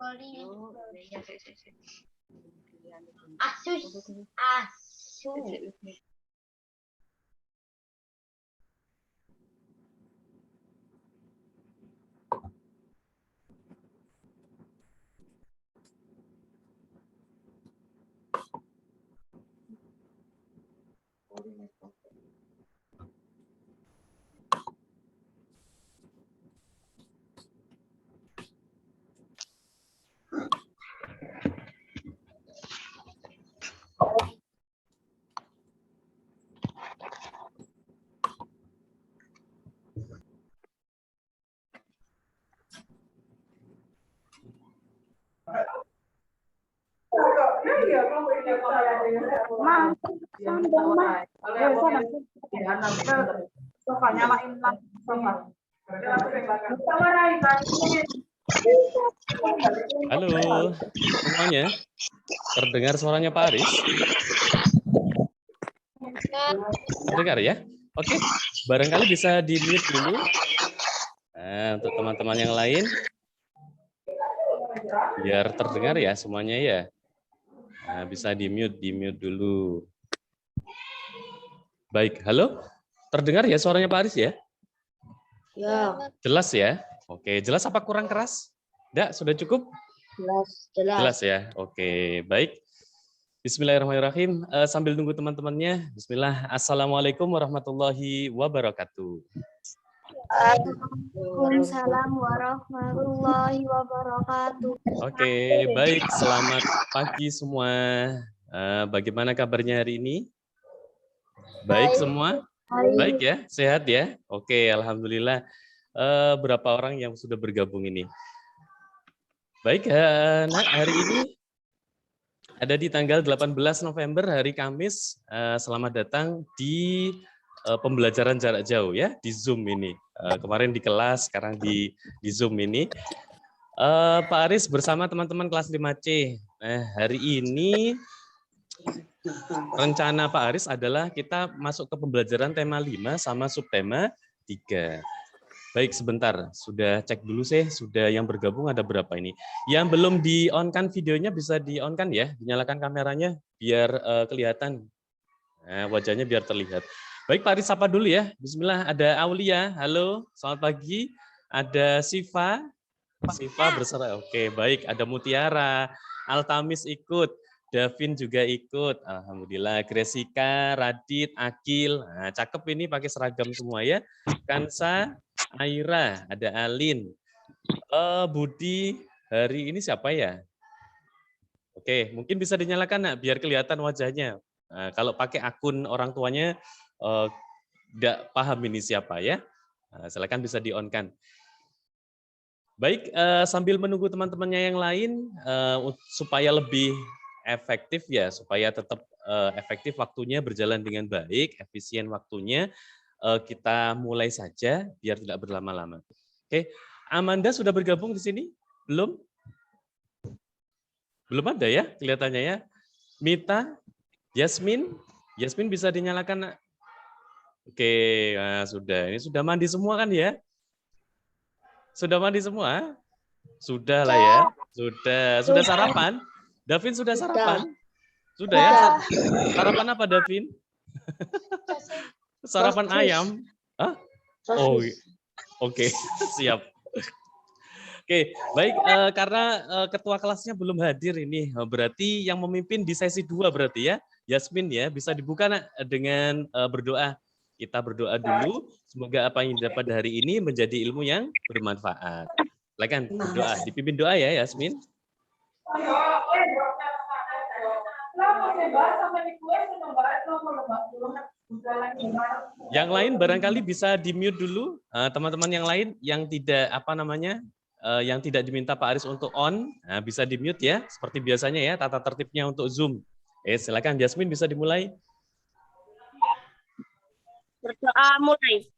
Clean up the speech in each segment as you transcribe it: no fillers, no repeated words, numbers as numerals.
iya, Asu. Halo semuanya, terdengar suaranya Pak Aris? Terdengar ya? Oke, barangkali bisa di-mute dulu. Nah, untuk teman-teman yang lain, biar terdengar ya semuanya ya. Nah, bisa di-mute dulu. Baik, halo? Terdengar ya suaranya Pak Aris ya? Ya. Jelas ya? Oke, jelas apa kurang keras? Enggak, sudah cukup? Jelas ya? Oke, baik. Bismillahirrahmanirrahim. Sambil nunggu teman-temannya, bismillah. Assalamualaikum warahmatullahi wabarakatuh. Waalaikumsalam warahmatullahi wabarakatuh. Oke, baik. Selamat pagi semua. Bagaimana kabarnya hari ini? Baik semua? Baik ya? Sehat ya? Oke, alhamdulillah. Berapa orang yang sudah bergabung ini? Baik, Nak, hari ini ada di tanggal 18 November, hari Kamis. Selamat datang di pembelajaran jarak jauh ya, di Zoom ini. Kemarin di kelas, sekarang di Zoom ini. Pak Aris bersama teman-teman kelas 5C. Hari ini rencana Pak Aris adalah kita masuk ke pembelajaran tema 5 sama subtema 3. Baik, sebentar. Sudah cek dulu sih, sudah yang bergabung ada berapa ini. Yang belum di-on-kan videonya bisa di-on-kan ya, dinyalakan kameranya biar kelihatan. Nah, wajahnya biar terlihat. Baik, Pak Aris sapa dulu ya. Bismillah, ada Aulia. Halo, selamat pagi. Ada Siva. Siva berserah. Oke, baik. Ada Mutiara, Altamis ikut. Davin juga ikut. Alhamdulillah. Gresika, Radit, Akil. Nah, cakep ini pakai seragam semua ya. Kansa, Aira, ada Alin. Budi, hari ini siapa ya? Oke, mungkin bisa dinyalakan Nak, biar kelihatan wajahnya. Nah, kalau pakai akun orang tuanya, tidak paham ini siapa ya. Nah, silakan bisa di-on-kan. Baik, sambil menunggu teman-temannya yang lain, supaya lebih efektif ya, supaya tetap efektif waktunya berjalan dengan baik, efisien waktunya, kita mulai saja biar tidak berlama-lama. Oke, Amanda sudah bergabung di sini? Belum? Belum ada ya kelihatannya ya. Mita, Yasmin bisa dinyalakan Nak? Oke, nah sudah. Ini sudah mandi semua kan ya? Sudah mandi semua? Sudah lah ya. Sudah sarapan? Davin sudah sarapan? Sudah ya? Sarapan apa Davin? Sarapan ayam? Hah? Oh, oke, siap. Oke, baik, karena ketua kelasnya belum hadir ini, berarti yang memimpin di sesi 2 berarti ya, Yasmin ya, bisa dibuka Nak, dengan berdoa. Kita berdoa dulu, semoga apa yang didapat hari ini menjadi ilmu yang bermanfaat. Silakan berdoa, dipimpin doa ya Yasmin. Yang lain barangkali bisa di-mute dulu, teman-teman yang lain yang tidak yang tidak diminta Pak Aris untuk on, bisa di-mute ya, seperti biasanya ya, tata tertibnya untuk Zoom. Silakan Yasmin bisa dimulai. Berdoa mulai.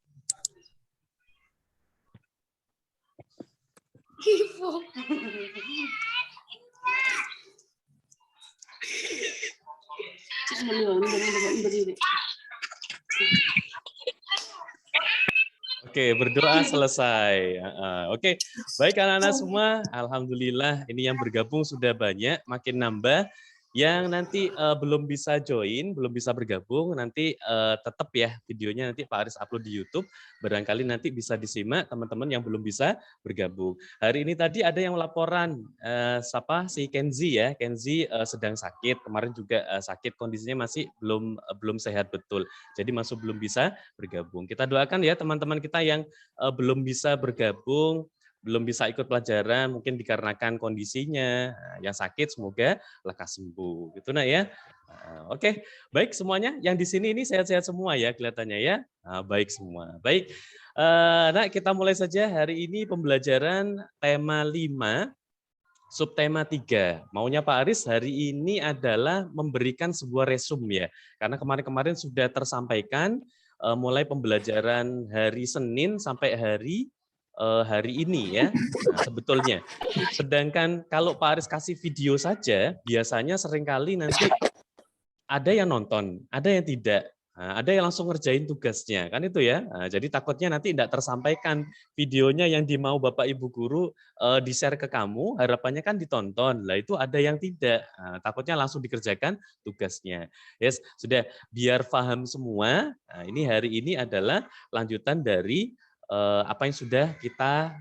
Oke, berdoa selesai. Oke, baik anak-anak semua. Alhamdulillah, ini yang bergabung sudah banyak, makin nambah. Yang nanti belum bisa join, belum bisa bergabung, nanti tetap ya videonya nanti Pak Aris upload di YouTube. Barangkali nanti bisa disimak teman-teman yang belum bisa bergabung. Hari ini tadi ada yang laporan, si Kenzi ya, Kenzi sedang sakit. Kemarin juga sakit, kondisinya masih belum sehat betul. Jadi masih belum bisa bergabung. Kita doakan ya teman-teman kita yang belum bisa bergabung, belum bisa ikut pelajaran, mungkin dikarenakan kondisinya yang sakit, semoga lekas sembuh. Gitu nah ya. Oke, baik semuanya. Yang di sini ini sehat-sehat semua ya kelihatannya ya. Baik semua. Baik. Nah, kita mulai saja hari ini pembelajaran tema 5, subtema 3. Maunya Pak Aris hari ini adalah memberikan sebuah resume ya. Karena kemarin-kemarin sudah tersampaikan mulai pembelajaran hari Senin sampai hari ini ya, sebetulnya. Sedangkan kalau Pak Aris kasih video saja, biasanya seringkali nanti ada yang nonton, ada yang tidak. Ada yang langsung ngerjain tugasnya, kan itu ya. Jadi takutnya nanti tidak tersampaikan videonya yang dimau Bapak Ibu Guru di-share ke kamu, harapannya kan ditonton. Lah itu ada yang tidak. Takutnya langsung dikerjakan tugasnya. Yes, sudah biar paham semua. Ini hari ini adalah lanjutan dari apa yang sudah kita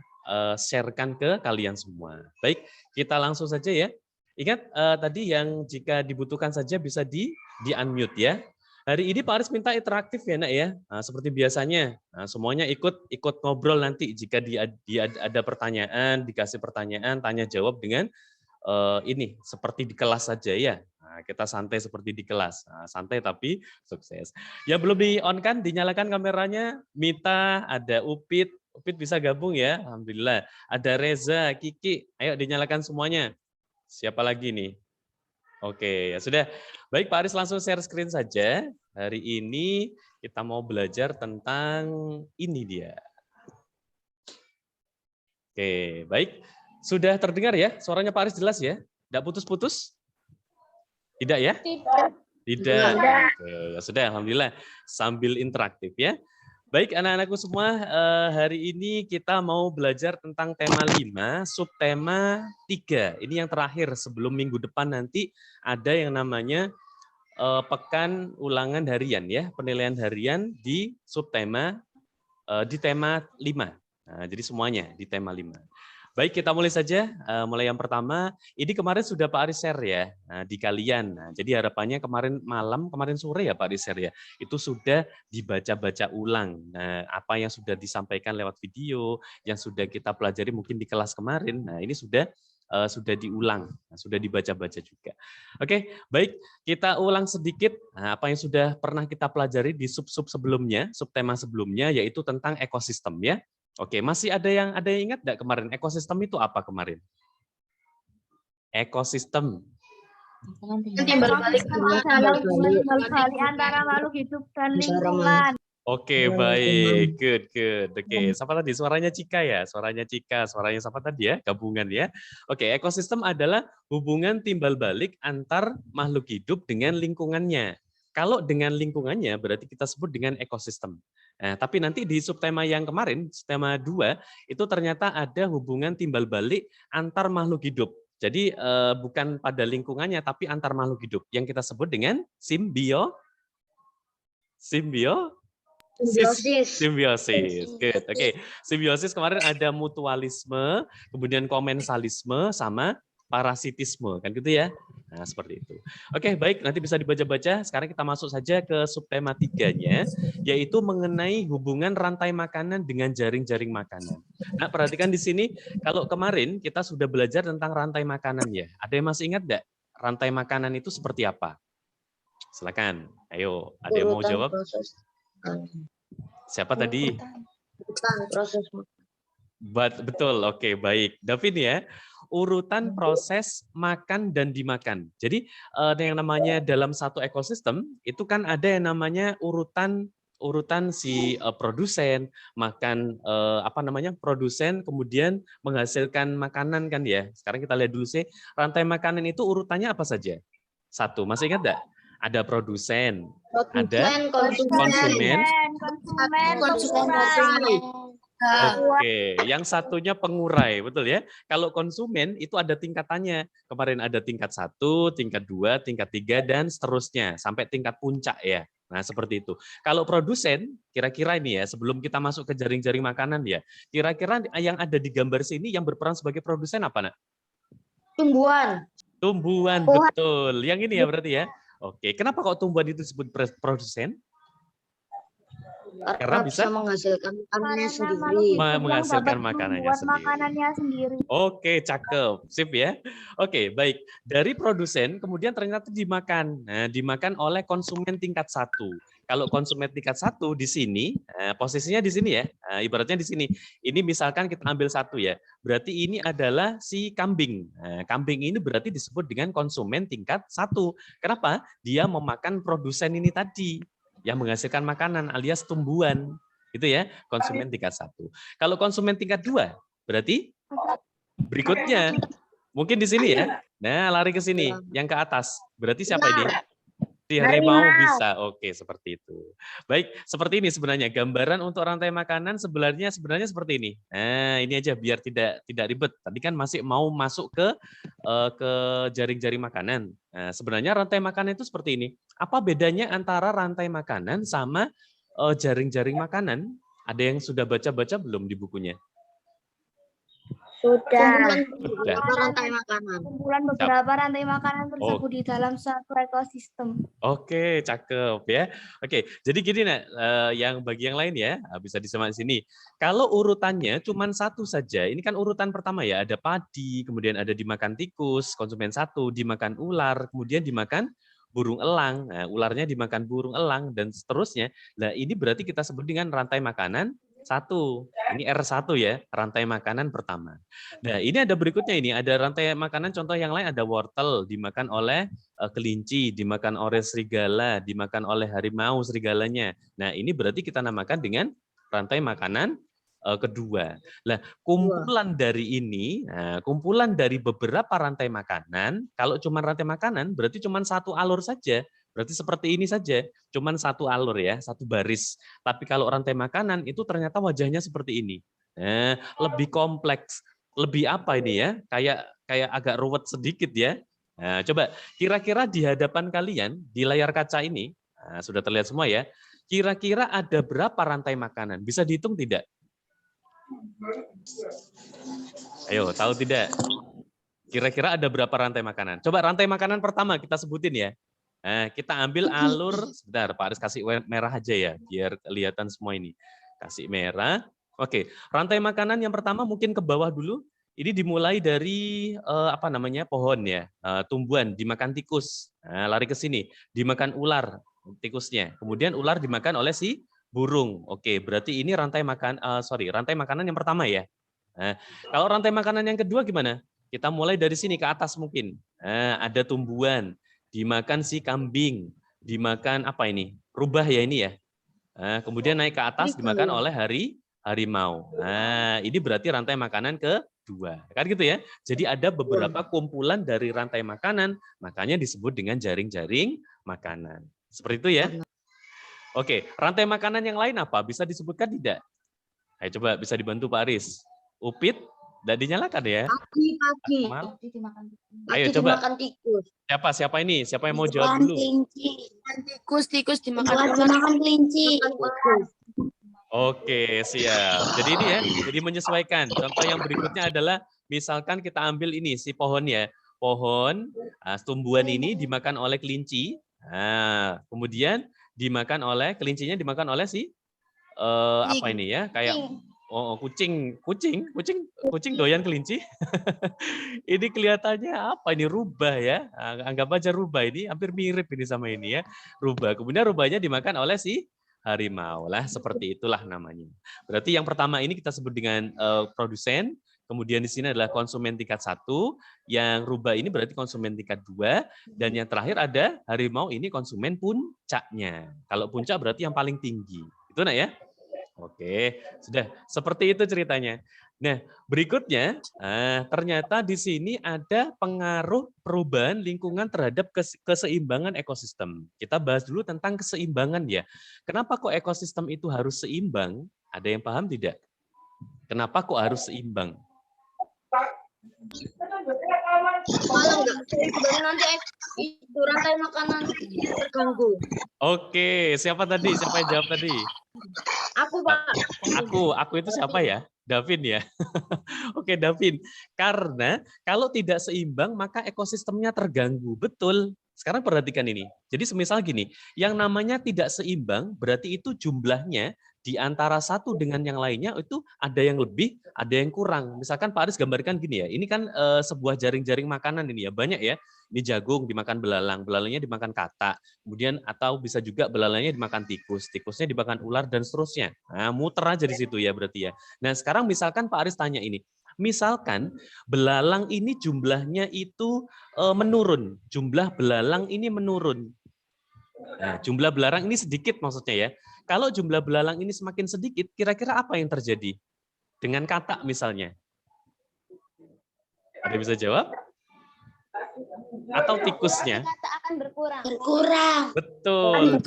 share-kan ke kalian semua. Baik, kita langsung saja ya. Ingat tadi yang jika dibutuhkan saja bisa di-unmute ya. Hari ini Pak Aris minta interaktif ya nak ya. Seperti biasanya, semuanya ikut ngobrol nanti jika ada pertanyaan, dikasih pertanyaan, tanya jawab dengan ini seperti di kelas saja ya. Kita santai seperti di kelas, santai tapi sukses. Yang belum di-on kan, dinyalakan kameranya. Mita, ada Upit bisa gabung ya, alhamdulillah. Ada Reza, Kiki, ayo dinyalakan semuanya. Siapa lagi nih? Oke, ya sudah. Baik, Pak Aris langsung share screen saja. Hari ini kita mau belajar tentang ini dia. Oke, baik. Sudah terdengar ya? Suaranya Pak Aris jelas ya? Tidak putus-putus? Tidak ya? Tidak. Oke, ya sudah, alhamdulillah. Sambil interaktif ya. Baik anak-anakku semua, hari ini kita mau belajar tentang tema 5, subtema 3. Ini yang terakhir sebelum minggu depan nanti ada yang namanya pekan ulangan harian ya, penilaian harian di subtema di tema 5. Nah, jadi semuanya di tema 5. Baik, kita mulai saja. Mulai yang pertama, ini kemarin sudah Pak Aris share ya di kalian. Nah, jadi harapannya kemarin malam, kemarin sore ya Pak Aris share ya, itu sudah dibaca-baca ulang. Nah, apa yang sudah disampaikan lewat video, yang sudah kita pelajari mungkin di kelas kemarin, nah ini sudah diulang, sudah dibaca-baca juga. Oke, baik, kita ulang sedikit apa yang sudah pernah kita pelajari di sub-sub sebelumnya, subtema sebelumnya, yaitu tentang ekosistem ya. Oke, masih ada yang ingat enggak kemarin ekosistem itu apa kemarin? Ekosistem. Timbal balik antara makhluk hidup dan lingkungan. Oke, baik. Good. Oke, siapa tadi? Suaranya Cika ya? Suaranya Cika, suaranya siapa tadi ya? Gabungan ya. Oke, ekosistem adalah hubungan timbal balik antar makhluk hidup dengan lingkungannya. Kalau dengan lingkungannya berarti kita sebut dengan ekosistem. Nah, tapi nanti di subtema yang kemarin, subtema 2, itu ternyata ada hubungan timbal balik antar makhluk hidup. Jadi bukan pada lingkungannya, tapi antar makhluk hidup. Yang kita sebut dengan simbiosis. Good. Oke. Simbiosis kemarin ada mutualisme, kemudian komensalisme, sama parasitisme. Kan gitu ya? Nah, seperti itu. Oke, baik. Nanti bisa dibaca-baca. Sekarang kita masuk saja ke subtema 3-nya, yaitu mengenai hubungan rantai makanan dengan jaring-jaring makanan. Nah, perhatikan di sini, kalau kemarin kita sudah belajar tentang rantai makanan ya. Ada yang masih ingat enggak? Rantai makanan itu seperti apa? Silakan. Ayo, ada yang mau jawab? Siapa tadi? Proses. Betul, oke, baik. Davin ya, urutan proses makan dan dimakan. Jadi yang namanya dalam satu ekosistem itu kan ada yang namanya urutan si produsen makan produsen kemudian menghasilkan makanan kan ya. Sekarang kita lihat dulu sih rantai makanan itu urutannya apa saja. Satu, masih ingat enggak? Ada produsen, ada konsumen, Oke, yang satunya pengurai, betul ya? Kalau konsumen itu ada tingkatannya. Kemarin ada tingkat 1, tingkat 2, tingkat 3, dan seterusnya sampai tingkat puncak ya. Nah, seperti itu. Kalau produsen, kira-kira ini ya, sebelum kita masuk ke jaring-jaring makanan ya, kira-kira yang ada di gambar sini yang berperan sebagai produsen apa, Nak? Tumbuhan. Tumbuhan, betul. Yang ini ya berarti ya. Oke, kenapa kok tumbuhan itu disebut produsen? Karena bisa menghasilkan makanannya Karena sendiri. makhluk hidup yang menghasilkan dapat makanannya membuat sendiri. makanannya sendiri. Oke, cakep. Sip ya. Oke, baik. Dari produsen kemudian ternyata dimakan. Nah, dimakan oleh konsumen tingkat 1. Kalau konsumen tingkat 1 di sini, posisinya di sini ya. Ibaratnya di sini. Ini misalkan kita ambil 1 ya. Berarti ini adalah si kambing. Nah, kambing ini berarti disebut dengan konsumen tingkat 1. Kenapa? Dia memakan produsen ini tadi yang menghasilkan makanan alias tumbuhan. Itu ya, konsumen tingkat 1. Kalau konsumen tingkat 2, berarti berikutnya, mungkin di sini ya. Nah, lari ke sini, yang ke atas. Berarti siapa ini? Si harimau bisa. Oke, seperti itu. Baik, seperti ini sebenarnya gambaran untuk rantai makanan sebenarnya seperti ini. Nah, ini aja biar tidak ribet. Tadi kan masih mau masuk ke jaring-jaring makanan. Nah, sebenarnya rantai makanan itu seperti ini. Apa bedanya antara rantai makanan sama jaring-jaring makanan? Ada yang sudah baca-baca belum di bukunya? Kumpulan Sudah. beberapa rantai makanan. Kumpulan beberapa rantai makanan tersebut di dalam suatu ekosistem. Oke, cakep ya. Oke, jadi gini nak, yang bagi yang lain ya bisa disimak di sini. Kalau urutannya cuma satu saja, ini kan urutan pertama ya, ada padi, kemudian ada dimakan tikus, konsumen 1, dimakan ular, kemudian dimakan burung elang, nah, ularnya dimakan burung elang dan seterusnya. Nah, ini berarti kita sebut dengan rantai makanan 1. Ini R1 ya, rantai makanan pertama. Nah, ini ada berikutnya ini, ada rantai makanan contoh yang lain, ada wortel dimakan oleh kelinci, dimakan oleh serigala, dimakan oleh harimau serigalanya. Nah, ini berarti kita namakan dengan rantai makanan kedua. Nah, kumpulan dari ini, kumpulan dari beberapa rantai makanan, kalau cuma rantai makanan berarti cuma satu alur saja. Berarti seperti ini saja, cuma satu alur ya, satu baris. Tapi kalau rantai makanan itu ternyata wajahnya seperti ini. Nah, lebih kompleks, lebih apa ini ya? Kayak agak ruwet sedikit ya. Nah, coba kira-kira di hadapan kalian di layar kaca ini sudah terlihat semua ya. Kira-kira ada berapa rantai makanan? Bisa dihitung tidak? Ayo, tahu tidak? Kira-kira ada berapa rantai makanan? Coba rantai makanan pertama kita sebutin ya. Nah, kita ambil alur, sebentar Pak Aris kasih merah aja ya, biar kelihatan semua ini. Kasih merah. Oke, rantai makanan yang pertama mungkin ke bawah dulu. Ini dimulai dari apa namanya pohon ya, tumbuhan dimakan tikus. Nah, lari ke sini, dimakan ular tikusnya. Kemudian ular dimakan oleh si burung. Oke, berarti ini rantai rantai makanan yang pertama ya. Nah, kalau rantai makanan yang kedua gimana? Kita mulai dari sini ke atas mungkin. Nah, ada tumbuhan, dimakan si kambing, dimakan apa ini? Rubah ya ini ya. Nah, kemudian naik ke atas dimakan oleh harimau. Nah, ini berarti rantai makanan kedua. Kan gitu ya. Jadi ada beberapa kumpulan dari rantai makanan, makanya disebut dengan jaring-jaring makanan. Seperti itu ya. Oke, rantai makanan yang lain apa? Bisa disebutkan tidak? Ayo coba bisa dibantu Pak Aris. Upit, tidak dinyalakan ya? Pagi. Ayo coba. Dimakan tikus. Siapa ini? Siapa yang mau jawab dulu? Tikus dimakan kelinci. Oke, siap. Jadi ini ya, jadi menyesuaikan. Contoh yang berikutnya adalah misalkan kita ambil ini si pohon ya. Pohon, tumbuhan ini dimakan oleh kelinci. Nah, kemudian kelincinya dimakan oleh si apa ini ya? Kayak kucing doyan kelinci. Ini kelihatannya apa ini, rubah ya? Anggap aja rubah, ini hampir mirip ini sama ini ya, rubah. Kemudian rubahnya dimakan oleh si harimau lah, seperti itulah namanya. Berarti yang pertama ini kita sebut dengan produsen, kemudian di sini adalah konsumen tingkat 1, yang rubah ini berarti konsumen tingkat 2, dan yang terakhir ada harimau ini konsumen puncaknya. Kalau puncak berarti yang paling tinggi. Itu nak ya? Oke, sudah seperti itu ceritanya. Nah, berikutnya ternyata di sini ada pengaruh perubahan lingkungan terhadap keseimbangan ekosistem. Kita bahas dulu tentang keseimbangan ya. Kenapa kok ekosistem itu harus seimbang? Ada yang paham tidak? Kenapa kok harus seimbang? Malah nggak seimbang nanti itu rantai makanan terganggu. Oke, siapa tadi? Siapa yang jawab tadi? Aku Pak. Aku itu siapa ya? Davin ya. Oke, Davin. Karena kalau tidak seimbang maka ekosistemnya terganggu. Betul. Sekarang perhatikan ini. Jadi semisal gini, yang namanya tidak seimbang berarti itu jumlahnya di antara satu dengan yang lainnya itu ada yang lebih, ada yang kurang. Misalkan Pak Aris gambarkan gini ya, ini kan sebuah jaring-jaring makanan ini ya, banyak ya. Ini jagung dimakan belalang, belalangnya dimakan katak. Kemudian atau bisa juga belalangnya dimakan tikus, tikusnya dimakan ular dan seterusnya. Nah, muter aja di situ ya berarti ya. Nah, sekarang misalkan Pak Aris tanya ini. Misalkan belalang ini jumlahnya itu menurun, jumlah belalang ini menurun. Nah, jumlah belalang ini sedikit maksudnya ya. Kalau jumlah belalang ini semakin sedikit, kira-kira apa yang terjadi? Dengan katak misalnya. Ada yang bisa jawab? Atau tikusnya? Kata akan berkurang. Berkurang. Betul.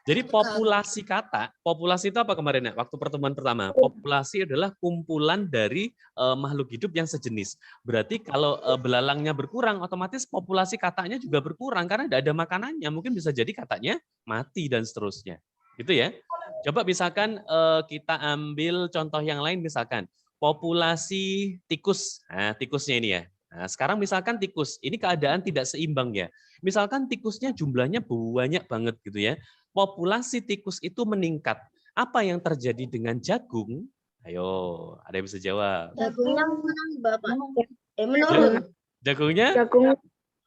Jadi populasi katak, populasi itu apa kemarin ya? Waktu pertemuan pertama, populasi adalah kumpulan dari makhluk hidup yang sejenis. Berarti kalau belalangnya berkurang, otomatis populasi kataknya juga berkurang karena tidak ada makanannya. Mungkin bisa jadi kataknya mati dan seterusnya. Gitu ya. Coba misalkan kita ambil contoh yang lain, misalkan populasi tikus. Nah, tikusnya ini ya. Nah, sekarang misalkan tikus, ini keadaan tidak seimbang ya. Misalkan tikusnya jumlahnya banyak banget gitu ya. Populasi tikus itu meningkat. Apa yang terjadi dengan jagung? Ayo, ada yang bisa jawab. Jagungnya menang Bapak. Menurun. Jagungnya?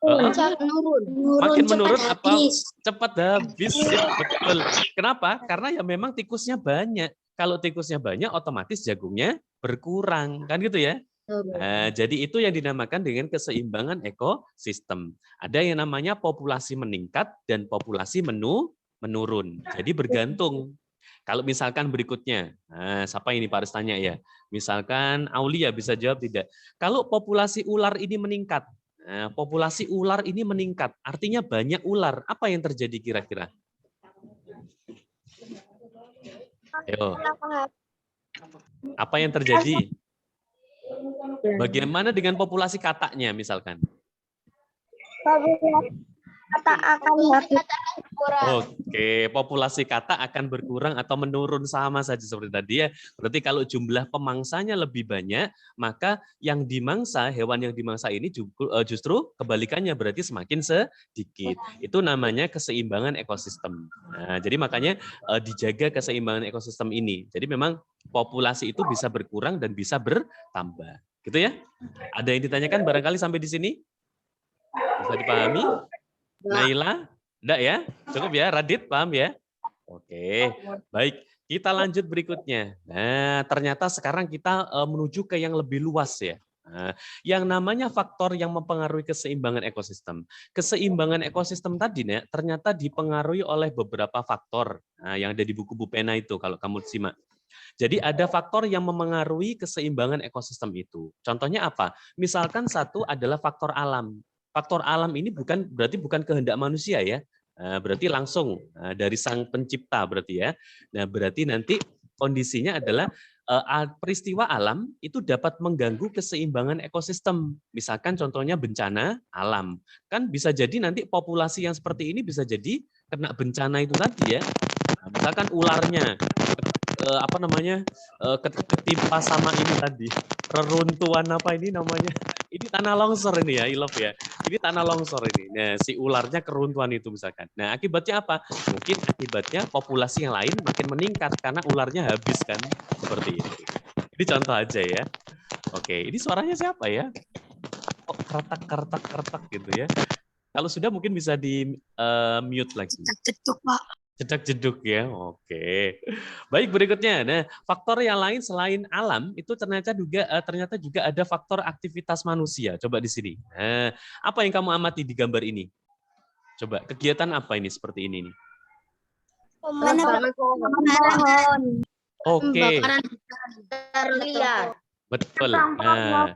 Menurun. Makin menurun apa cepat habis? Ya, betul. Kenapa? Karena ya memang tikusnya banyak. Kalau tikusnya banyak, otomatis jagungnya berkurang, kan gitu ya? Nah, jadi itu yang dinamakan dengan keseimbangan ekosistem. Ada yang namanya populasi meningkat dan populasi menurun. Jadi bergantung. Kalau misalkan berikutnya, nah, siapa ini Pak Aris tanya ya? Misalkan Aulia bisa jawab tidak. Kalau populasi ular ini meningkat, nah, populasi ular ini meningkat, artinya banyak ular. Apa yang terjadi kira-kira? Ayo. Apa yang terjadi? Bagaimana dengan populasi kataknya misalkan? Kata akan berkurang. Oke, populasi katak akan berkurang atau menurun sama saja seperti tadi ya. Berarti kalau jumlah pemangsanya lebih banyak, maka yang dimangsa, hewan yang dimangsa ini justru kebalikannya berarti semakin sedikit. Itu namanya keseimbangan ekosistem. Nah, jadi makanya dijaga keseimbangan ekosistem ini. Jadi memang populasi itu bisa berkurang dan bisa bertambah. Gitu ya? Ada yang ditanyakan barangkali sampai di sini? Bisa dipahami? Naila? Enggak ya? Cukup ya? Radit, paham ya? Oke, baik. Kita lanjut berikutnya. Nah, ternyata sekarang kita menuju ke yang lebih luas ya. Nah, yang namanya faktor yang mempengaruhi keseimbangan ekosistem. Keseimbangan ekosistem tadi ternyata dipengaruhi oleh beberapa faktor. Nah, yang ada di buku Bu Pena itu kalau kamu simak. Jadi ada faktor yang memengaruhi keseimbangan ekosistem itu. Contohnya apa? Misalkan satu adalah faktor alam. Faktor alam ini berarti bukan kehendak manusia ya. Berarti langsung dari sang pencipta berarti ya. Nah, berarti nanti kondisinya adalah peristiwa alam itu dapat mengganggu keseimbangan ekosistem. Misalkan contohnya bencana alam. Kan bisa jadi nanti populasi yang seperti ini bisa jadi kena bencana itu tadi ya. Nah, misalkan ularnya ketimpa sama ini tadi. Reruntuhan apa ini namanya? Ini tanah longsor ini ya, Ilov ya. Ini tanah longsor ini. Nah, si ularnya keruntuhan itu misalkan. Nah, akibatnya apa? Mungkin akibatnya populasi yang lain makin meningkat karena ularnya habis kan. Seperti itu. Ini contoh aja ya. Oke, ini suaranya siapa ya? Kok kertak gitu ya. Kalau sudah mungkin bisa di mute lagi. Cecuk Pak. Jedak-jeduk ya, oke. Baik, berikutnya. Nah, faktor yang lain selain alam itu ternyata juga ada faktor aktivitas manusia. Coba di sini. Nah, apa yang kamu amati di gambar ini? Coba, kegiatan apa ini seperti ini nih? Pohon. Oke, Liar. betul. Nah,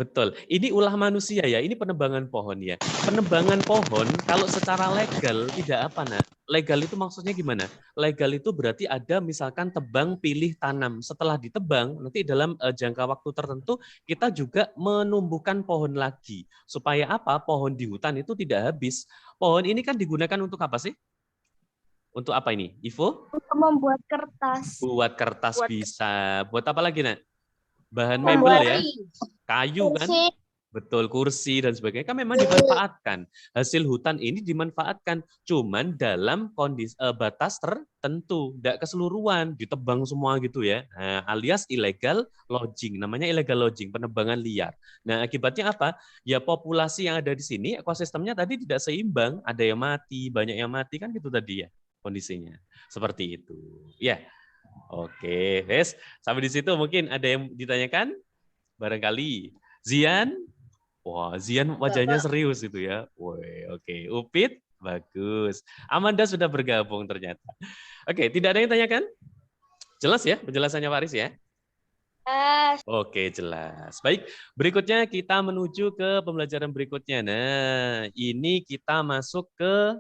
Betul. Ini ulah manusia ya. Ini penebangan pohon ya. Penebangan pohon kalau secara legal tidak apa nak? Legal itu maksudnya gimana? Legal itu berarti ada misalkan tebang pilih tanam. Setelah ditebang nanti dalam jangka waktu tertentu kita juga menumbuhkan pohon lagi. Supaya apa? Pohon di hutan itu tidak habis. Pohon ini kan digunakan untuk apa sih? Untuk apa ini? Ivo? Untuk membuat kertas. Buat kertas bisa. Buat apa lagi nak? Bahan Membuat mebel ya. Kayu kan? kursi. Betul, kursi dan sebagainya kan memang dimanfaatkan. Hasil hutan ini dimanfaatkan, cuman dalam kondisi batas tertentu, tidak keseluruhan, ditebang semua gitu ya. Nah, alias illegal logging, namanya illegal logging, penebangan liar. Nah, akibatnya apa? Ya populasi yang ada di sini, ekosistemnya tadi tidak seimbang, ada yang mati, banyak yang mati kan gitu tadi ya kondisinya. Seperti itu. Ya. Oke, Wes. Sampai di situ mungkin ada yang ditanyakan? Barangkali. Zian? Wah, Zian wajahnya serius itu ya. Woi, oke. Upit? Bagus. Amanda sudah bergabung ternyata. Oke, tidak ada yang tanyakan? Jelas ya penjelasannya Pak Aris ya? Oke, jelas. Baik, berikutnya kita menuju ke pembelajaran berikutnya. Nah, ini kita masuk ke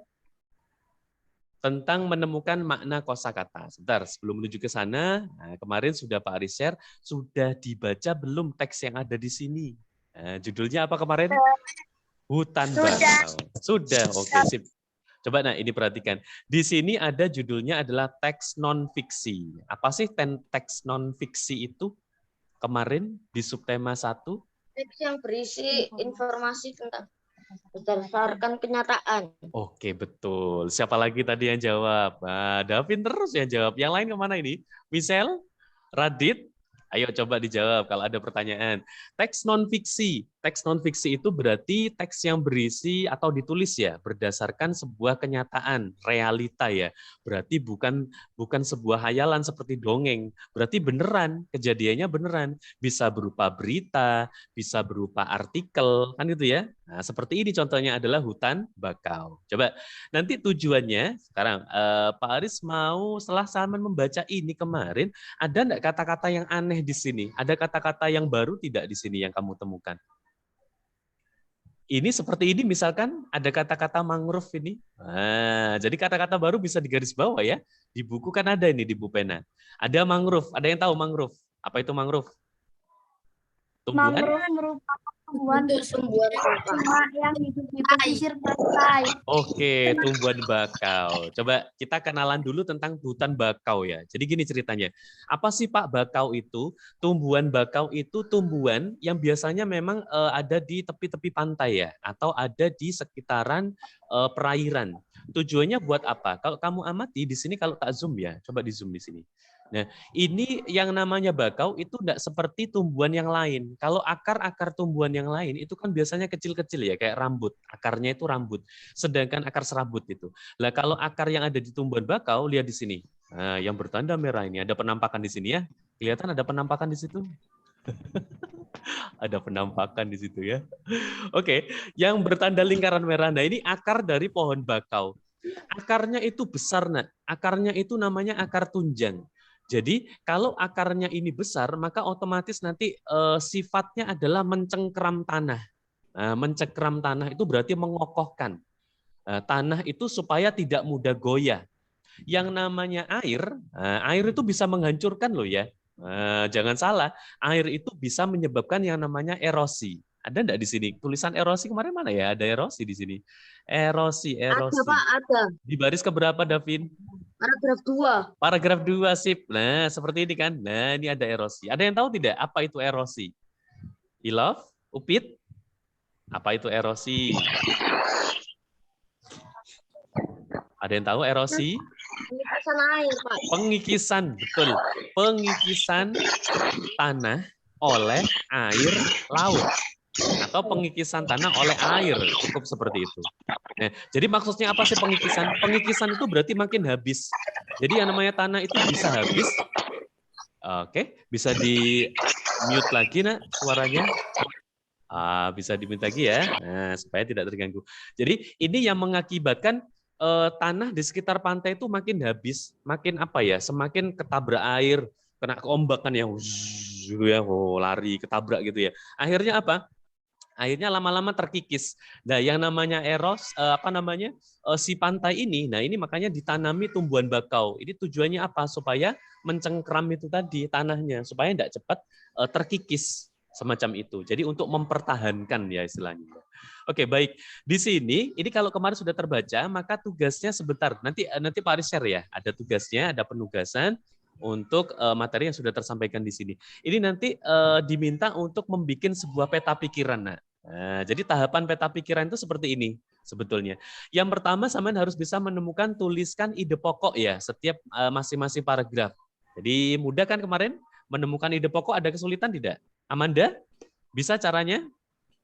tentang menemukan makna kosakata. Sebentar, sebelum menuju ke sana, nah, kemarin sudah Pak Aris share, sudah dibaca belum teks yang ada di sini? Nah, judulnya apa kemarin? Hutan Bakau. Sudah, oke, sip. Coba nah ini perhatikan. Di sini ada judulnya adalah teks non-fiksi. Apa sih teks non-fiksi itu? Kemarin di subtema 1. Teks yang berisi informasi tentang berdasarkan kenyataan. Oke, betul. Siapa lagi tadi yang jawab? Nah, Davin terus yang jawab. Yang lain kemana ini? Michelle? Radit? Ayo coba dijawab kalau ada pertanyaan. Teks non-fiksi. Teks non-fiksi itu berarti teks yang berisi atau ditulis ya berdasarkan sebuah kenyataan, realita ya. Berarti bukan sebuah hayalan seperti dongeng. Berarti beneran, kejadiannya beneran. Bisa berupa berita, bisa berupa artikel, kan gitu ya. Nah, seperti ini contohnya adalah Hutan Bakau. Coba nanti tujuannya sekarang Pak Aris mau setelah Salman membaca ini kemarin, ada enggak kata-kata yang aneh di sini? Ada kata-kata yang baru tidak di sini yang kamu temukan? Ini seperti ini misalkan ada kata-kata mangrove ini. Nah, jadi kata-kata baru bisa digaris bawah ya. Di buku kan ada ini di Bupena. Ada mangrove. Ada yang tahu mangrove? Apa itu mangrove? Tumbuhan? Mangrove merupakan tumbuhan Sumber yang hidup di pesisir pantai. Oke, tumbuhan bakau. Coba kita kenalan dulu tentang hutan bakau ya. Jadi gini ceritanya. Apa sih Pak bakau itu? Tumbuhan bakau itu tumbuhan yang biasanya memang ada di tepi-tepi pantai ya, atau ada di sekitaran perairan. Tujuannya buat apa? Kalau kamu amati di sini kalau tak zoom ya, coba di zoom di sini. Nah, ini yang namanya bakau itu tidak seperti tumbuhan yang lain. Kalau akar-akar tumbuhan yang lain itu kan biasanya kecil-kecil ya, kayak rambut. Akarnya itu rambut. Sedangkan akar serabut itu. Nah, kalau akar yang ada di tumbuhan bakau, lihat di sini. Nah, yang bertanda merah ini ada penampakan di sini ya. Kelihatan ada penampakan di situ? Ada penampakan di situ ya. Oke, yang bertanda lingkaran merah. Nah, ini akar dari pohon bakau. Akarnya itu besar, Nak. Akarnya itu namanya akar tunjang. Jadi kalau akarnya ini besar, maka otomatis nanti sifatnya adalah mencengkeram tanah. Nah, mencengkeram tanah itu berarti mengokohkan. Tanah itu supaya tidak mudah goyah. Yang namanya air, air itu bisa menghancurkan loh ya. Jangan salah, air itu bisa menyebabkan yang namanya erosi. Ada enggak di sini? Tulisan erosi kemarin mana ya? Ada erosi di sini. Erosi. Ada, Pak, ada. Di baris keberapa, Davin? Paragraf 2. Paragraf 2, sip. Nah, seperti ini kan. Nah, ini ada erosi. Ada yang tahu tidak apa itu erosi? Ilov? Upit? Apa itu erosi? Ada yang tahu erosi? Pengikisan air, Pak. Pengikisan, betul. Pengikisan tanah oleh air laut. Atau pengikisan tanah oleh air, cukup seperti itu. Nah, jadi maksudnya apa sih pengikisan? Pengikisan itu berarti makin habis. Jadi yang namanya tanah itu bisa habis. Oke, bisa di mute lagi nak suaranya. Bisa diminta lagi ya, nah, supaya tidak terganggu. Jadi ini yang mengakibatkan tanah di sekitar pantai itu makin habis, makin apa ya? Semakin ketabrak air, kena keombakan yang gitu ya, lari, ketabrak gitu ya. Akhirnya apa? Akhirnya lama-lama terkikis. Nah, yang namanya si pantai ini, nah ini makanya ditanami tumbuhan bakau. Ini tujuannya apa? Supaya mencengkram itu tadi tanahnya, supaya tidak cepat terkikis semacam itu. Jadi untuk mempertahankan ya istilahnya. Oke, baik. Di sini, ini kalau kemarin sudah terbaca, maka tugasnya sebentar. Nanti Pak Aris share ya. Ada tugasnya, ada penugasan untuk materi yang sudah tersampaikan di sini. Ini nanti diminta untuk membuat sebuah peta pikiran. Nah, jadi tahapan peta pikiran itu seperti ini sebetulnya. Yang pertama, sampean harus bisa menemukan, tuliskan ide pokok ya setiap masing-masing paragraf. Jadi mudah kan kemarin menemukan ide pokok, ada kesulitan tidak? Amanda, bisa caranya?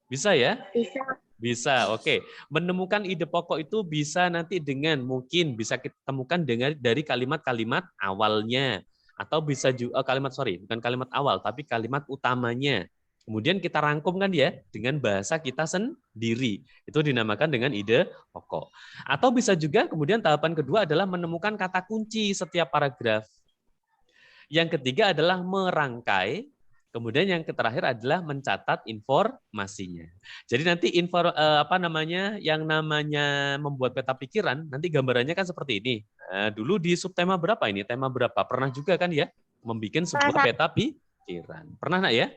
Bisa ya? Bisa. Bisa, oke. Menemukan ide pokok itu bisa nanti dengan mungkin bisa kita temukan dari kalimat-kalimat awalnya, atau bisa juga bukan kalimat awal, tapi kalimat utamanya. Kemudian kita rangkumkan ya dengan bahasa kita sendiri. Itu dinamakan dengan ide pokok. Atau bisa juga kemudian tahapan kedua adalah menemukan kata kunci setiap paragraf. Yang ketiga adalah merangkai. Kemudian yang terakhir adalah mencatat informasinya. Jadi nanti yang namanya membuat peta pikiran, nanti gambarannya kan seperti ini. Nah, dulu di subtema berapa ini? Tema berapa? Pernah juga kan ya membuat sebuah peta pikiran. Pernah nak ya?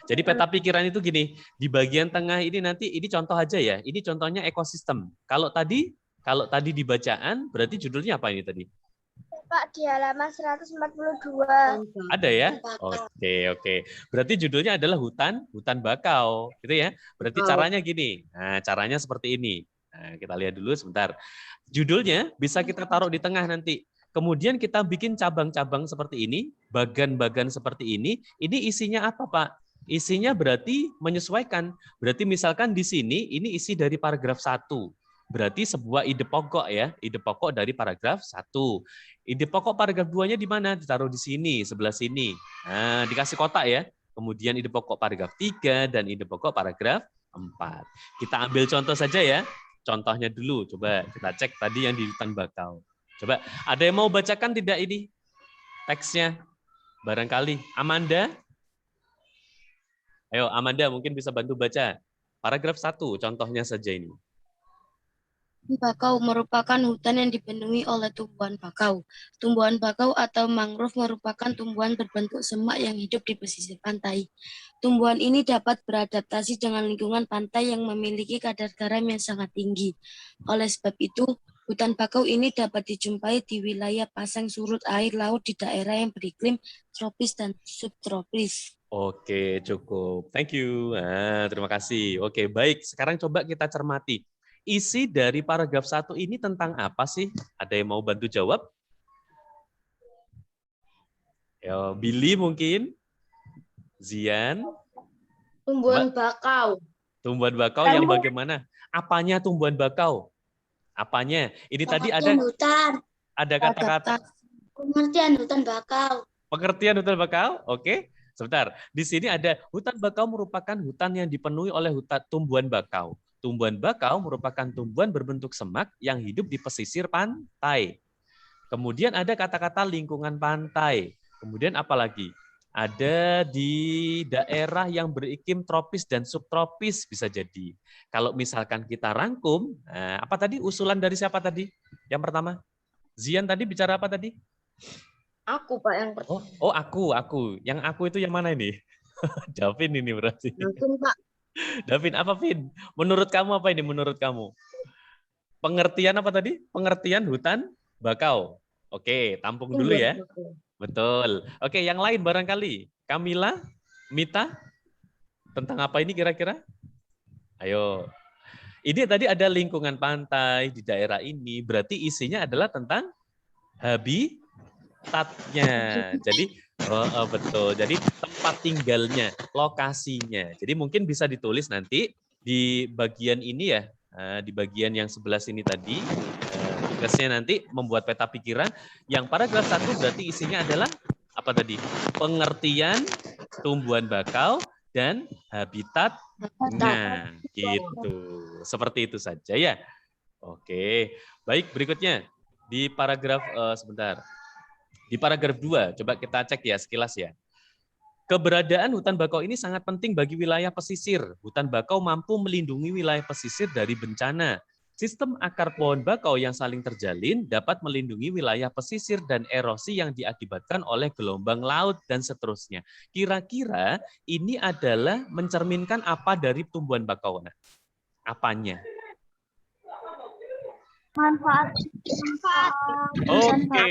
Jadi peta pikiran itu gini, di bagian tengah ini nanti ini contoh aja ya. Ini contohnya ekosistem. Kalau tadi di bacaan berarti judulnya apa ini tadi? Pak, di halaman 142. Ada ya? Oke. Berarti judulnya adalah hutan bakau, gitu ya. Berarti caranya gini. Nah, caranya seperti ini. Nah, kita lihat dulu sebentar. Judulnya bisa kita taruh di tengah nanti. Kemudian kita bikin cabang-cabang seperti ini, bagan-bagan seperti ini. Ini isinya apa, Pak? Isinya berarti menyesuaikan. Berarti misalkan di sini ini isi dari paragraf 1. Berarti sebuah ide pokok ya, ide pokok dari paragraf 1. Ide pokok paragraf 2-nya di mana? Ditaruh di sini, sebelah sini. Nah, dikasih kotak ya. Kemudian ide pokok paragraf 3 dan ide pokok paragraf 4. Kita ambil contoh saja ya. Contohnya dulu, coba kita cek tadi yang di hutan bakau. Coba, ada yang mau bacakan tidak ini teksnya? Barangkali. Amanda? Ayo, Amanda mungkin bisa bantu baca. Paragraf 1, contohnya saja ini. Bakau merupakan hutan yang dipenuhi oleh tumbuhan bakau. Tumbuhan bakau atau mangrove merupakan tumbuhan berbentuk semak yang hidup di pesisir pantai. Tumbuhan ini dapat beradaptasi dengan lingkungan pantai yang memiliki kadar garam yang sangat tinggi. Oleh sebab itu, hutan bakau ini dapat dijumpai di wilayah pasang surut air laut di daerah yang beriklim tropis dan subtropis. Oke, cukup. Thank you. Terima kasih. Oke, baik. Sekarang coba kita cermati. Isi dari paragraf 1 ini tentang apa sih? Ada yang mau bantu jawab? Ya, Billy mungkin? Zian? Tumbuhan bakau. Tumbuhan bakau yang bagaimana? Apanya tumbuhan bakau? Apanya? Ini tadi ada hutan. Ada kata-kata. Pengertian hutan bakau. Pengertian hutan bakau? Oke. Sebentar. Di sini ada hutan bakau merupakan hutan yang dipenuhi oleh tumbuhan bakau. Tumbuhan bakau merupakan tumbuhan berbentuk semak yang hidup di pesisir pantai. Kemudian ada kata-kata lingkungan pantai. Kemudian apa lagi? Ada di daerah yang beriklim tropis dan subtropis bisa jadi. Kalau misalkan kita rangkum, apa tadi usulan dari siapa tadi? Yang pertama? Zian tadi bicara apa tadi? Aku, Pak, yang pertama. Oh, aku. Yang aku itu yang mana ini? Davin ini berarti. Langsung, Pak. Davin, apa Vin? Menurut kamu apa ini menurut kamu? Pengertian apa tadi? Pengertian hutan bakau. Oke, tampung dulu ya. Betul. Oke, yang lain barangkali. Kamila, Mita, tentang apa ini kira-kira? Ayo. Ini tadi ada lingkungan pantai di daerah ini. Berarti isinya adalah tentang habitatnya. Jadi betul. Jadi tempat tinggalnya, lokasinya. Jadi mungkin bisa ditulis nanti di bagian ini ya, di bagian yang sebelah sini tadi. Tugasnya nanti membuat peta pikiran. Yang paragraf 1 berarti isinya adalah apa tadi? Pengertian tumbuhan bakau dan habitatnya. Gitu. Seperti itu saja ya. Oke. Baik, berikutnya di paragraf sebentar. Di paragraf 2, coba kita cek ya sekilas ya. Keberadaan hutan bakau ini sangat penting bagi wilayah pesisir. Hutan bakau mampu melindungi wilayah pesisir dari bencana. Sistem akar pohon bakau yang saling terjalin dapat melindungi wilayah pesisir dan erosi yang diakibatkan oleh gelombang laut dan seterusnya. Kira-kira ini adalah mencerminkan apa dari tumbuhan bakau? Nah, apanya? Manfaat. Oke,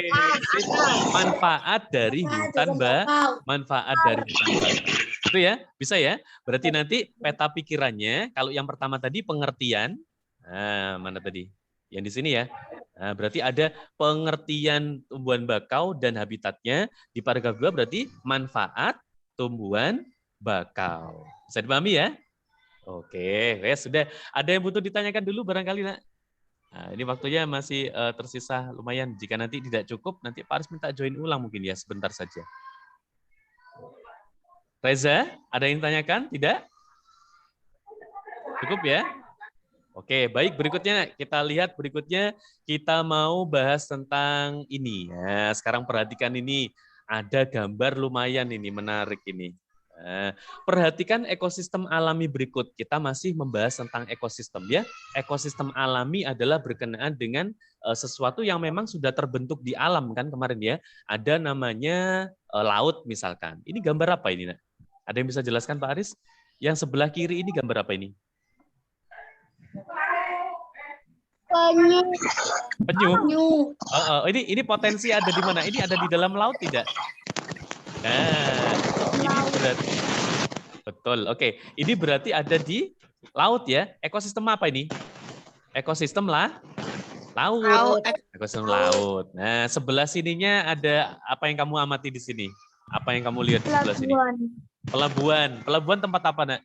manfaat dari hutan bakau. Manfaat dari hutan bakau. Itu ya, bisa ya. Berarti nanti peta pikirannya, kalau yang pertama tadi pengertian, nah, mana tadi? Yang di sini ya. Nah, berarti ada pengertian tumbuhan bakau dan habitatnya. Di paragraf 2 berarti manfaat tumbuhan bakau. Bisa dipahami ya? Oke, ya sudah. Ada yang butuh ditanyakan dulu barangkali, Nak? Nah, ini waktunya masih tersisa lumayan. Jika nanti tidak cukup, nanti Pak Aris minta join ulang mungkin ya, sebentar saja. Reza, ada yang ditanyakan? Tidak? Cukup ya? Oke, baik. Berikutnya kita lihat berikutnya kita mau bahas tentang ini. Nah, sekarang perhatikan ini. Ada gambar lumayan ini, menarik ini. Nah, perhatikan ekosistem alami berikut. Kita masih membahas tentang ekosistem ya. Ekosistem alami adalah berkenaan dengan sesuatu yang memang sudah terbentuk di alam kan kemarin ya. Ada namanya laut misalkan. Ini gambar apa ini, Nak? Ada yang bisa jelaskan Pak Aris? Yang sebelah kiri ini gambar apa ini? Penyu. Ini potensi ada di mana? Ini ada di dalam laut tidak? Nah, ini berarti betul. Oke, ini berarti ada di laut ya. Ekosistem apa ini? Ekosistem laut. Ekosistem laut. Nah, sebelah sininya ada apa yang kamu amati di sini? Apa yang kamu lihat di sebelah sini? Pelabuhan. Pelabuhan tempat apa, Nak?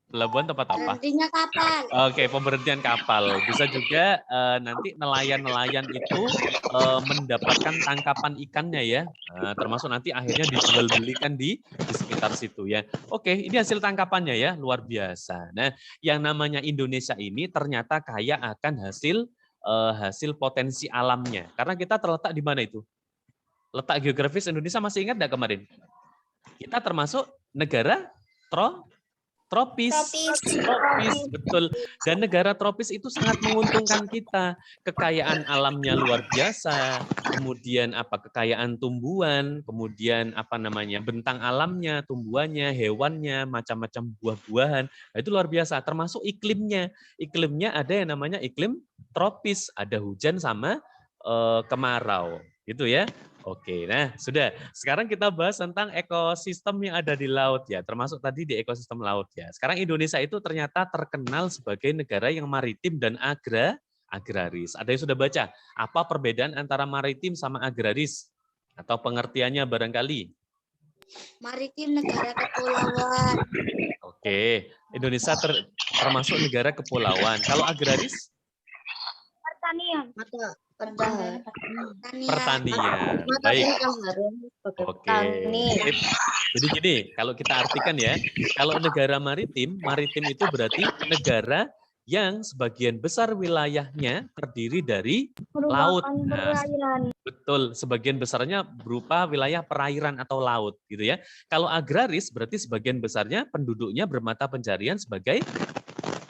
Pelabuhan tempat apa? Berhentinya kapal. Oke, pemberhentian kapal. Bisa juga nanti nelayan-nelayan itu mendapatkan tangkapan ikannya ya. Termasuk nanti akhirnya dijual-belikan di sekitar situ ya. Oke, ini hasil tangkapannya ya, luar biasa. Nah, yang namanya Indonesia ini ternyata kaya akan hasil potensi alamnya. Karena kita terletak di mana itu? Letak geografis Indonesia masih ingat nggak kemarin? Kita termasuk negara tropis, betul. Dan negara tropis itu sangat menguntungkan kita. Kekayaan alamnya luar biasa, kemudian kekayaan tumbuhan, kemudian bentang alamnya, tumbuhannya, hewannya, macam-macam buah-buahan. Nah, itu luar biasa. Termasuk iklimnya. Iklimnya ada yang namanya iklim tropis, ada hujan sama kemarau, gitu ya. Oke, nah sudah. Sekarang kita bahas tentang ekosistem yang ada di laut ya, termasuk tadi di ekosistem laut ya. Sekarang Indonesia itu ternyata terkenal sebagai negara yang maritim dan agraris. Ada yang sudah baca apa perbedaan antara maritim sama agraris? Atau pengertiannya barangkali? Maritim negara kepulauan. Oke, Indonesia termasuk negara kepulauan. Kalau agraris? Pertanian. Pertanian. Baik. Oke. Jadi gini, kalau kita artikan ya, kalau negara maritim itu berarti negara yang sebagian besar wilayahnya terdiri dari laut. Nah, betul, sebagian besarnya berupa wilayah perairan atau laut, gitu ya. Kalau agraris berarti sebagian besarnya penduduknya bermata pencarian sebagai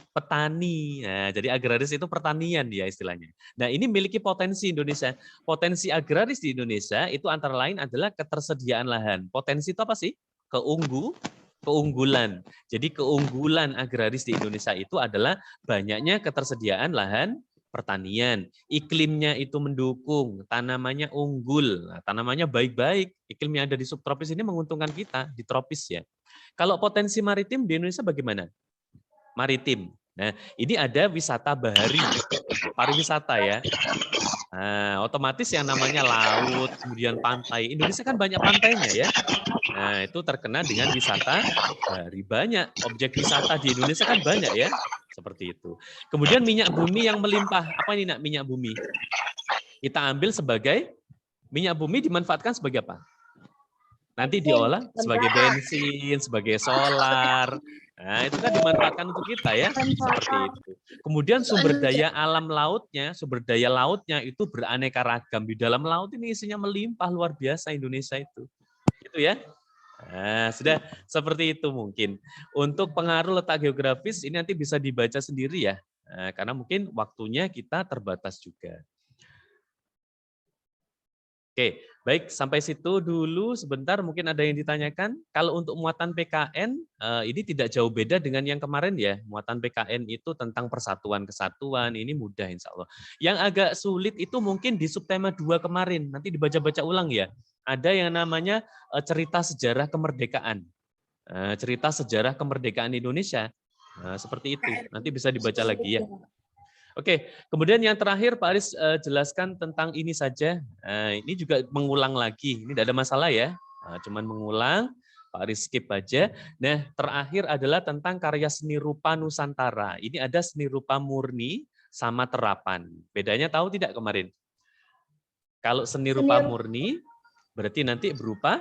petani. Nah, jadi agraris itu pertanian ya istilahnya. Nah, ini memiliki potensi Indonesia. Potensi agraris di Indonesia itu antara lain adalah ketersediaan lahan. Potensi itu apa sih? Keunggulan. Jadi keunggulan agraris di Indonesia itu adalah banyaknya ketersediaan lahan pertanian. Iklimnya itu mendukung, tanamannya unggul, tanamannya baik-baik. Iklim yang ada di subtropis ini menguntungkan kita di tropis ya. Kalau potensi maritim di Indonesia bagaimana? Maritim. Nah, ini ada wisata bahari, pariwisata ya. Nah, otomatis yang namanya laut, kemudian pantai. Indonesia kan banyak pantainya ya. Nah, itu terkena dengan wisata bahari. Banyak objek wisata di Indonesia kan banyak ya. Seperti itu. Kemudian minyak bumi yang melimpah. Apa ini, Nak, minyak bumi? Kita ambil sebagai, minyak bumi dimanfaatkan sebagai apa? Nanti diolah sebagai bensin, sebagai solar. Nah, itu kan dimanfaatkan untuk kita ya, seperti itu. Kemudian sumber daya alam lautnya, sumber daya lautnya itu beraneka ragam. Di dalam laut ini isinya melimpah luar biasa Indonesia itu. Gitu ya. Nah, sudah seperti itu mungkin. Untuk pengaruh letak geografis ini nanti bisa dibaca sendiri ya. Karena mungkin waktunya kita terbatas juga. Oke, baik sampai situ dulu sebentar mungkin ada yang ditanyakan. Kalau untuk muatan PKN ini tidak jauh beda dengan yang kemarin ya. Muatan PKN itu tentang persatuan kesatuan, ini mudah insya Allah. Yang agak sulit itu mungkin di subtema 2 kemarin, nanti dibaca-baca ulang ya. Ada yang namanya cerita sejarah kemerdekaan. Cerita sejarah kemerdekaan Indonesia. Seperti itu, nanti bisa dibaca lagi ya. Oke, kemudian yang terakhir Pak Aris jelaskan tentang ini saja. Ini juga mengulang lagi, ini tidak ada masalah ya. Cuman mengulang, Pak Aris skip aja. Nah, terakhir adalah tentang karya seni rupa Nusantara. Ini ada seni rupa murni sama terapan. Bedanya tahu tidak kemarin? Kalau seni rupa murni, berarti nanti berupa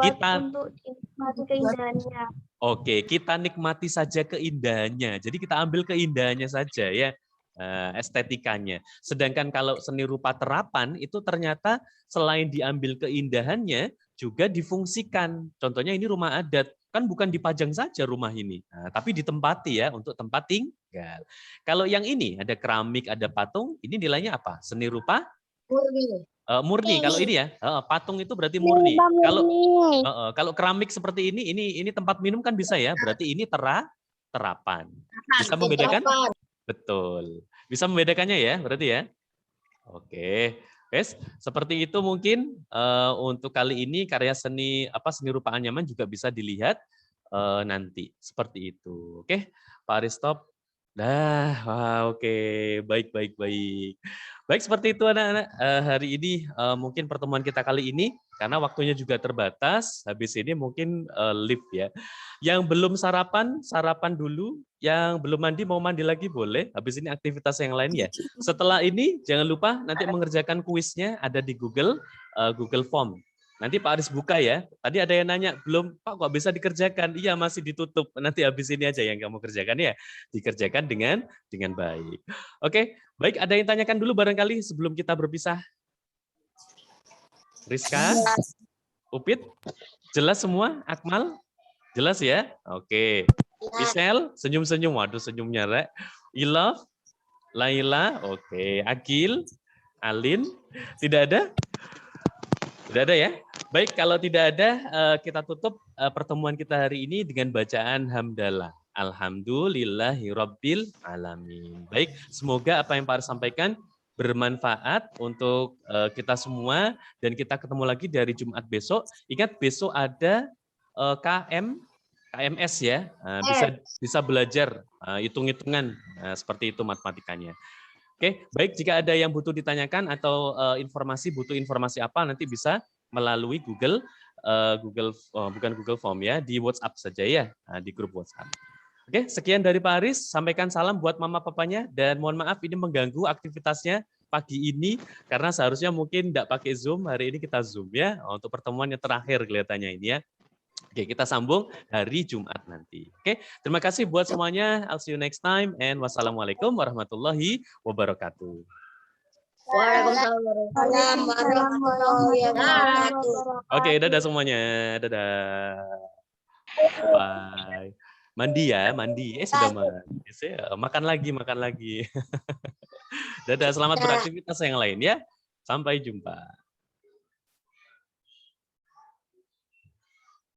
kita untuk nikmati keindahannya. Oke, kita nikmati saja keindahannya. Jadi kita ambil keindahannya saja ya, estetikanya. Sedangkan kalau seni rupa terapan itu ternyata selain diambil keindahannya juga difungsikan. Contohnya ini rumah adat, kan bukan dipajang saja rumah ini, tapi ditempati ya untuk tempat tinggal. Kalau yang ini ada keramik, ada patung, ini nilainya apa? Seni rupa murni. Kalau ini ya, patung itu berarti murni. Kalau keramik seperti ini tempat minum kan bisa ya, berarti ini terapan. Bisa membedakan? Betul. Bisa membedakannya ya, berarti ya. Oke. Guys, seperti itu mungkin untuk kali ini karya seni rupa anyaman juga bisa dilihat nanti seperti itu. Oke, Pak Aris stop. Oke, baik. Baik, seperti itu anak-anak. Hari ini mungkin pertemuan kita kali ini, karena waktunya juga terbatas, habis ini mungkin live ya. Yang belum sarapan, sarapan dulu. Yang belum mandi, mau mandi lagi boleh. Habis ini aktivitas yang lain ya. Setelah ini, jangan lupa nanti mengerjakan kuisnya, ada di Google Form. Nanti Pak Aris buka ya. Tadi ada yang nanya, belum Pak kok bisa dikerjakan? Iya masih ditutup. Nanti habis ini aja yang kamu kerjakan ya. Dikerjakan dengan baik. Oke, baik ada yang tanyakan dulu barangkali sebelum kita berpisah. Rizka? Upit? Jelas semua? Akmal? Jelas ya? Oke. Michelle? Senyum-senyum. Waduh senyumnya Rek. Ilov? Laila? Oke. Agil? Alin? Tidak ada? Tidak ada ya? Baik, kalau tidak ada, kita tutup pertemuan kita hari ini dengan bacaan hamdalah. Alhamdulillahirabbil alamin. Baik, semoga apa yang Pak Aris sampaikan bermanfaat untuk kita semua dan kita ketemu lagi dari Jumat besok. Ingat besok ada KMS ya, bisa belajar hitung-hitungan seperti itu matematikanya. Oke, baik jika ada yang butuh ditanyakan atau butuh informasi apa nanti bisa melalui bukan Google Form ya, di WhatsApp saja ya, di grup WhatsApp. Oke, sekian dari Pak Aris, sampaikan salam buat mama papanya dan mohon maaf ini mengganggu aktivitasnya pagi ini karena seharusnya mungkin tidak pakai Zoom, hari ini kita Zoom ya untuk pertemuan yang terakhir kelihatannya ini ya. Oke, kita sambung hari Jumat nanti. Oke, terima kasih buat semuanya. I'll see you next time and wassalamualaikum warahmatullahi wabarakatuh. Waalaikumsalam warahmatullahi wabarakatuh. Oke, dadah semuanya. Dadah. Bye. Mandi ya, mandi. Sudah mandi. Makan lagi. Dadah, selamat beraktivitas yang lain ya. Sampai jumpa.